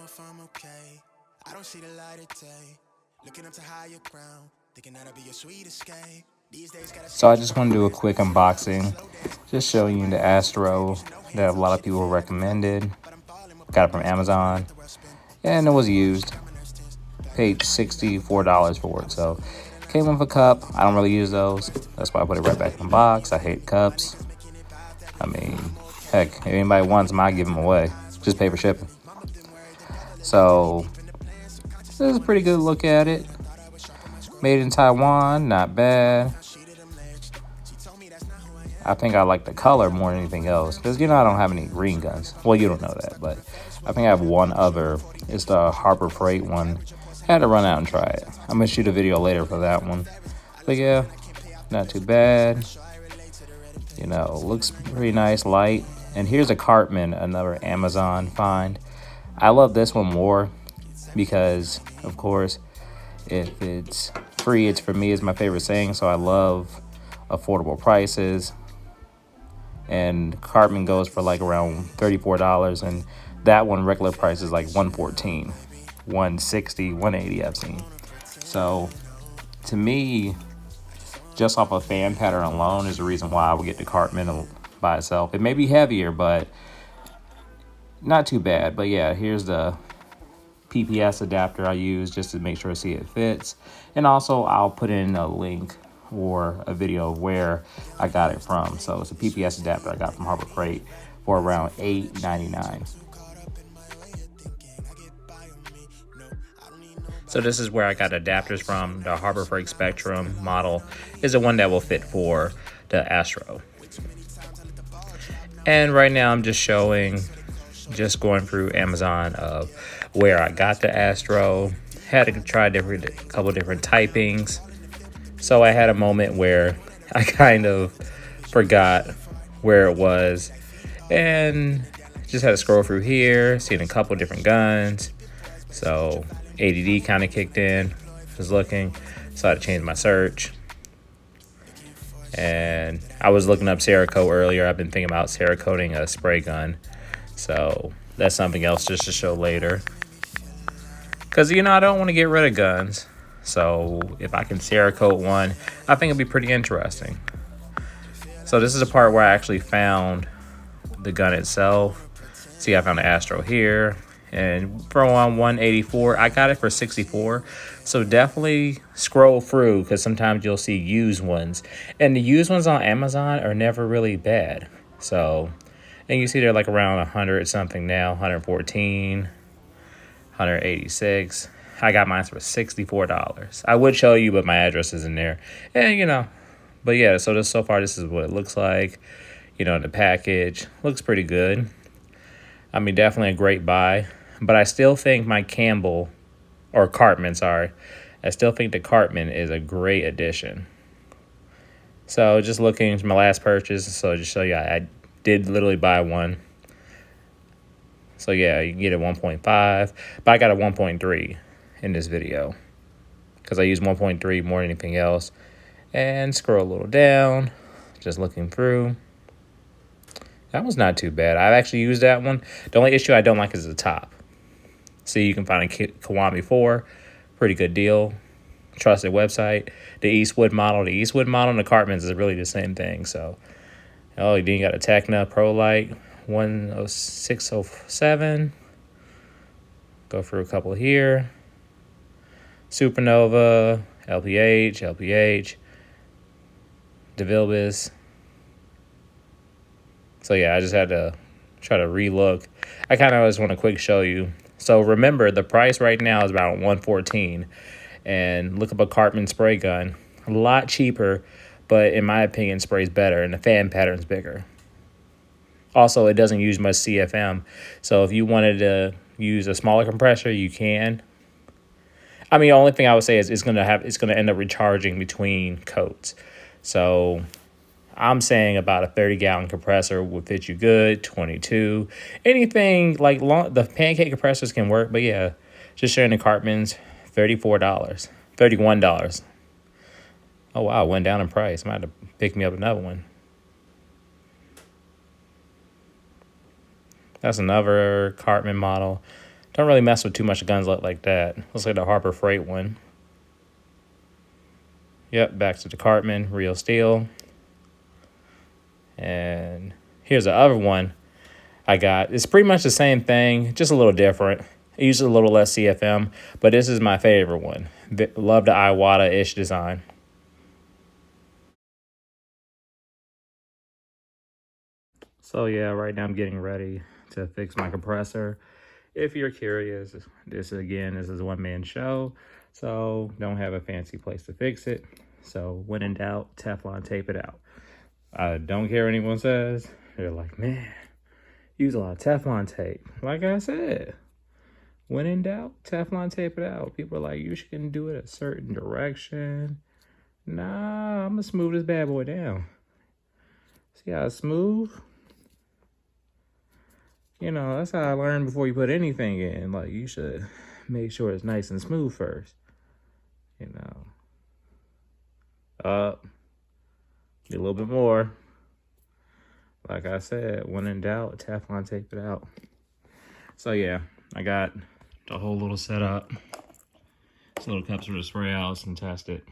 if I'm okay. I don't see the light of day. Looking up to higher ground, thinking that'll be your sweet escape. These days gotta So see I you just by want to do a friends, quick but it's never been a unboxing, slow day. just Wish showing you everybody the could be like Astro us, no that a hands up, lot of shit people ain't never been done. recommended. But I'm falling with Got it from purpose, cause we Amazon, let the world spin. and it was used. Paid $64 for it. So came with a cup. I don't really use those. That's why I put it right back in the box. I hate cups. I mean, heck, if anybody wants them, I give them away. Just pay for shipping. So this is a pretty good look at it. Made in Taiwan, not bad. I think I like the color more than anything else because, I don't have any green guns. Well, you don't know that, but I think I have one other. It's the Harbor Freight one. Had to run out and try it. I'm going to shoot a video later for that one. But yeah, not too bad. Looks pretty nice, light. And here's a Cartman, another Amazon find. I love this one more because, of course, if it's free, it's for me is my favorite saying. So I love affordable prices. And Cartman goes for like around $34, and that one regular price is like $114, $160, $180 I've seen. So to me, just off a fan pattern alone is the reason why I would get the Cartman by itself. It may be heavier, but not too bad. But yeah, here's the PPS adapter I use just to make sure to see it fits. And also I'll put in a link or a video of where I got it from. So it's a PPS adapter I got from Harbor Freight for around $8.99. So this is where I got adapters from. The Harbor Freight Spectrum model is the one that will fit for the Astro. And right now I'm just just going through Amazon of where I got the Astro. Had to try a couple different typings. So I had a moment where I kind of forgot where it was and just had to scroll through here, seeing a couple different guns. So ADD kind of kicked in, was looking, so I had to change my search. And I was looking up Cerakote earlier. I've been thinking about Cerakoting a spray gun. So that's something else just to show later. Because, I don't want to get rid of guns. So if I can Cerakote one, I think it'd be pretty interesting. So this is a part where I actually found the gun itself. See, I found the Astro here. And for on 184, I got it for 64. So definitely scroll through because sometimes you'll see used ones. And the used ones on Amazon are never really bad. So, and you see they're like around 100 something now, 114, 186. I got mine for $64. I would show you, but my address isn't there. And, but yeah, so far this is what it looks like. The package looks pretty good. I mean, definitely a great buy. But I still think my Cartman, sorry. I still think the Cartman is a great addition. So just looking at my last purchase, so just show you, I did literally buy one. So yeah, you can get a 1.5, but I got a 1.3 in this video because I use 1.3 more than anything else. And scroll a little down, just looking through. That was not too bad. I've actually used that one. The only issue I don't like is the top. So you can find a Kiwami 4, pretty good deal. Trusted website. The Eastwood model and the Cartman's is really the same thing. So, then you got a Tecna Pro Light 10607. Go through a couple here. Supernova, LPH, DeVilbiss. So yeah, I just had to try to relook. I kind of just want to quick show you. So remember, the price right now is about $114. And look up a Cartman spray gun. A lot cheaper, but in my opinion, sprays better and the fan pattern's bigger. Also, it doesn't use much CFM. So if you wanted to use a smaller compressor, you can. I mean, the only thing I would say is it's gonna end up recharging between coats. So I'm saying about a 30-gallon compressor would fit you good. 22, anything like the pancake compressors can work. But yeah, just showing the Cartman's $34, $31. Oh wow, it went down in price. I might have to pick me up another one. That's another Cartman model. Don't really mess with too much guns like that. Looks like the Harbor Freight one. Yep, back to the Cartman, real steel. And here's the other one I got. It's pretty much the same thing, just a little different. It uses a little less CFM, but this is my favorite one. Love the Iwata-ish design. So yeah, right now I'm getting ready to fix my compressor. If you're curious, this is a one-man show, so don't have a fancy place to fix it. So when in doubt, Teflon tape it out. I don't care what anyone says. They're like, man, use a lot of Teflon tape. Like I said, when in doubt, Teflon tape it out. People are like, you shouldn't do it a certain direction. Nah, I'm gonna smooth this bad boy down. See how it's smooth? You know, that's how I learned before you put anything in. Like, you should make sure it's nice and smooth first. You know. Up. Get a little bit more. Like I said, when in doubt, Teflon tape it out. So yeah, I got the whole little setup. This little cups for the spray outs and test it.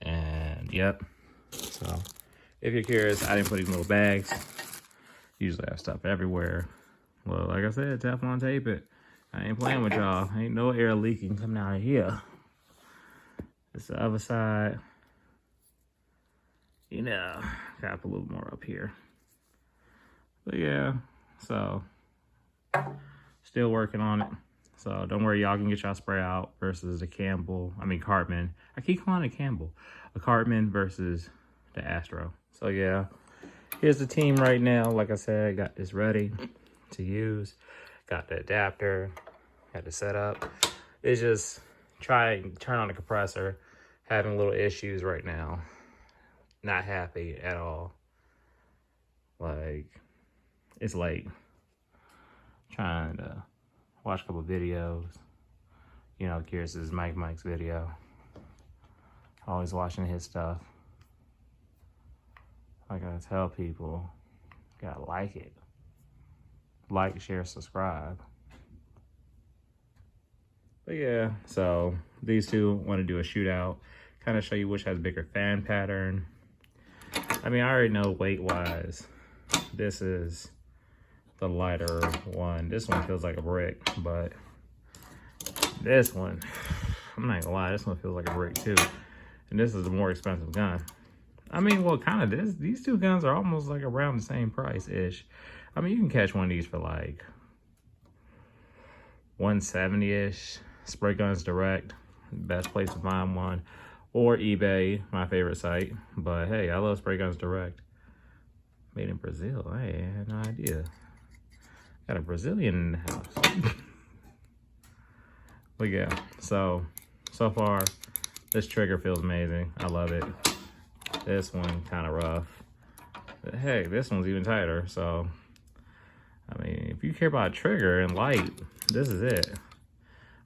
And yep. So if you're curious, I didn't put these little bags. Usually I have stuff everywhere. Well, like I said, Teflon tape it. I ain't playing with y'all. Ain't no air leaking coming out of here. It's the other side. You know, gotta put a little more up here. But yeah, so still working on it. So don't worry, y'all can get y'all spray out versus the Cartman. I keep calling it Campbell. A Cartman versus the Astro. So yeah, here's the team right now. Like I said, got this ready to use. Got the adapter, got the setup. It's just trying to turn on the compressor. Having little issues right now. Not happy at all. Like, it's late. Trying to watch a couple videos. You know, curious is Mike's video. Always watching his stuff. Like I tell people, gotta like it. Like, share, subscribe. But yeah, so these two want to do a shootout. Kind of show you which has bigger fan pattern. I mean, I already know weight-wise, this is the lighter one. This one feels like a brick, but this one, I'm not gonna lie, this one feels like a brick too. And this is the more expensive gun. I mean, well, kind of these two guns are almost like around the same price-ish. I mean, you can catch one of these for like 170-ish. Spray Guns Direct, best place to find one. Or eBay, my favorite site. But hey, I love Spray Guns Direct. Made in Brazil. I had no idea. Got a Brazilian in the house. But yeah, so far, this trigger feels amazing. I love it. This one kind of rough. But hey, this one's even tighter. So, I mean, if you care about trigger and light, this is it.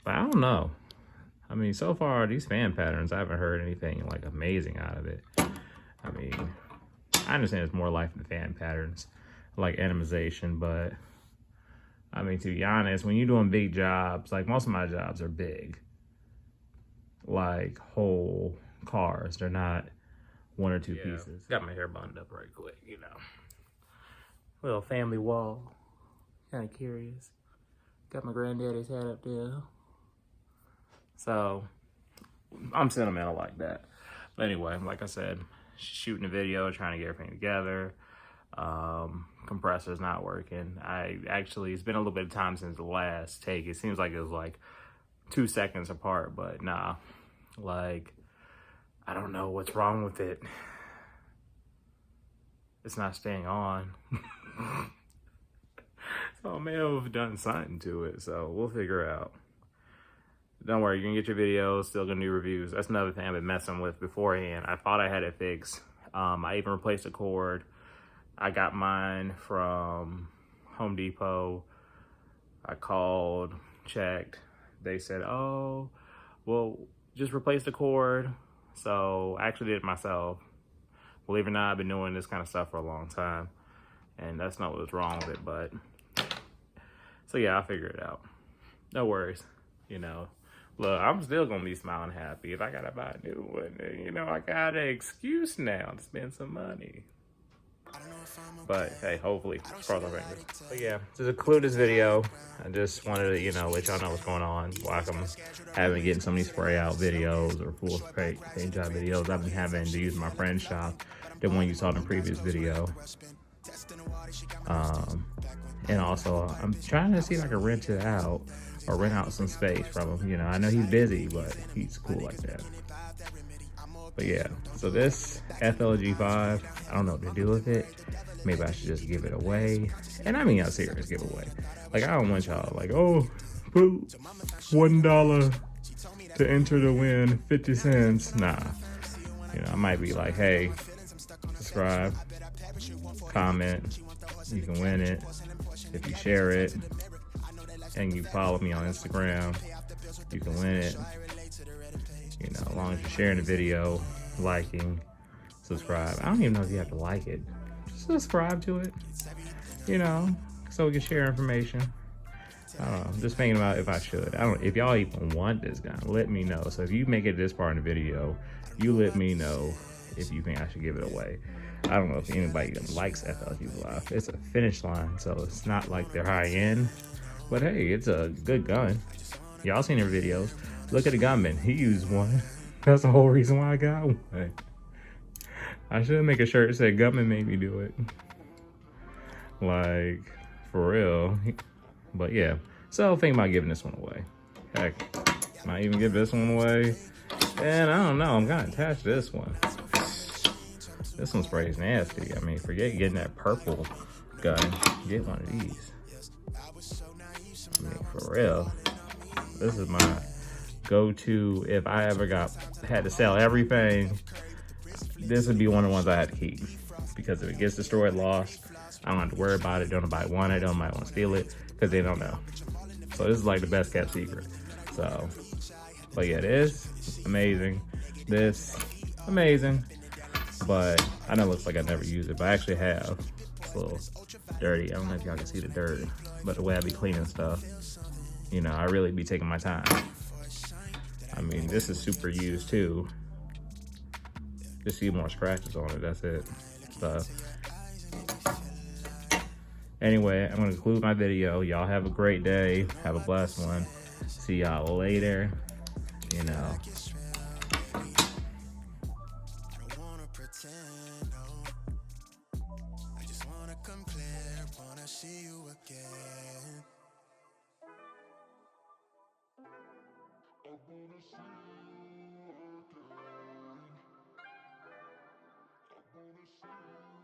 But I don't know. I mean, so far, these fan patterns, I haven't heard anything like amazing out of it. I mean, I understand it's more life than fan patterns, like atomization, but I mean, to be honest, when you're doing big jobs, like most of my jobs are big, like whole cars. They're not one or two pieces. Got my hair bundled up right quick, you know. Little family wall. Kind of curious. Got my granddaddy's hat up there. So, I'm sentimental like that. But anyway, like I said, shooting a video, trying to get everything together. Compressor's not working. It's been a little bit of time since the last take. It seems like it was like 2 seconds apart, but nah. Like, I don't know what's wrong with it. It's not staying on. So I may have done something to it, so we'll figure it out. Don't worry, you can get your videos, still gonna do reviews. That's another thing I've been messing with beforehand. I thought I had it fixed. I even replaced the cord. I got mine from Home Depot. I called, checked. They said, oh, well, just replace the cord. So I actually did it myself. Believe it or not, I've been doing this kind of stuff for a long time. And that's not what was wrong with it, but. So So yeah, I'll figure it out. No worries. You know, look, I'm still gonna be smiling happy. If I gotta buy a new one, you know, I got an excuse now to spend some money. But hey, hopefully, cross our fingers. But yeah, to conclude this video, I just wanted to, you know, let y'all know what's going on. While I'm having getting some of these spray out videos or full paint job videos, I've been having to use my friend's shop, the one you saw in the previous video. And also, I'm trying to see if I can rent it out or rent out some space from him. You know, I know he's busy, but he's cool like that. But yeah, so this FLG5, I don't know what to do with it. Maybe I should just give it away. And I mean, a serious giveaway. Like, I don't want y'all like, oh, put $1 to enter to win 50 cents. Nah. You know, I might be like, hey, subscribe, comment, you can win it. If you share it and you follow me on Instagram, you can win it. You know, as long as you're sharing the video, liking, subscribe. I don't even know if you have to like it. Just subscribe to it, you know, so we can share information. I don't know. I'm just thinking about if I should. I don't. If y'all even want this gun, let me know. So if you make it this far in the video, you let me know if you think I should give it away. I don't know if anybody even likes FLG Live. It's a finish line, so it's not like they're high end. But hey, it's a good gun. Y'all seen their videos. Look at the gunman. He used one. That's the whole reason why I got one. I should make a shirt that said gunman made me do it. Like, for real. But yeah. So think about giving this one away. Heck, might even give this one away. And I don't know. I'm gonna attach this one. This one sprays nasty. I mean, forget getting that purple gun. Get one of these. I mean, for real. This is my go-to. If I ever had to sell everything, this would be one of the ones I had to keep. Because if it gets destroyed, lost, I don't have to worry about it. Don't nobody want it. Don't nobody want to steal it because they don't know. So this is like the best kept secret. So, but yeah, this amazing. This amazing. But I know it looks like I never use it, but I actually have. It's a little dirty. I don't know if y'all can see the dirt, but the way I be cleaning stuff, you know, I really be taking my time. I mean, this is super used too. Just see more scratches on it, that's it. So, anyway, I'm gonna conclude my video. Y'all have a great day. Have a blessed one. See y'all later. You know. I just wanna come clear, wanna see you again. I wanna see you again. I wanna see you.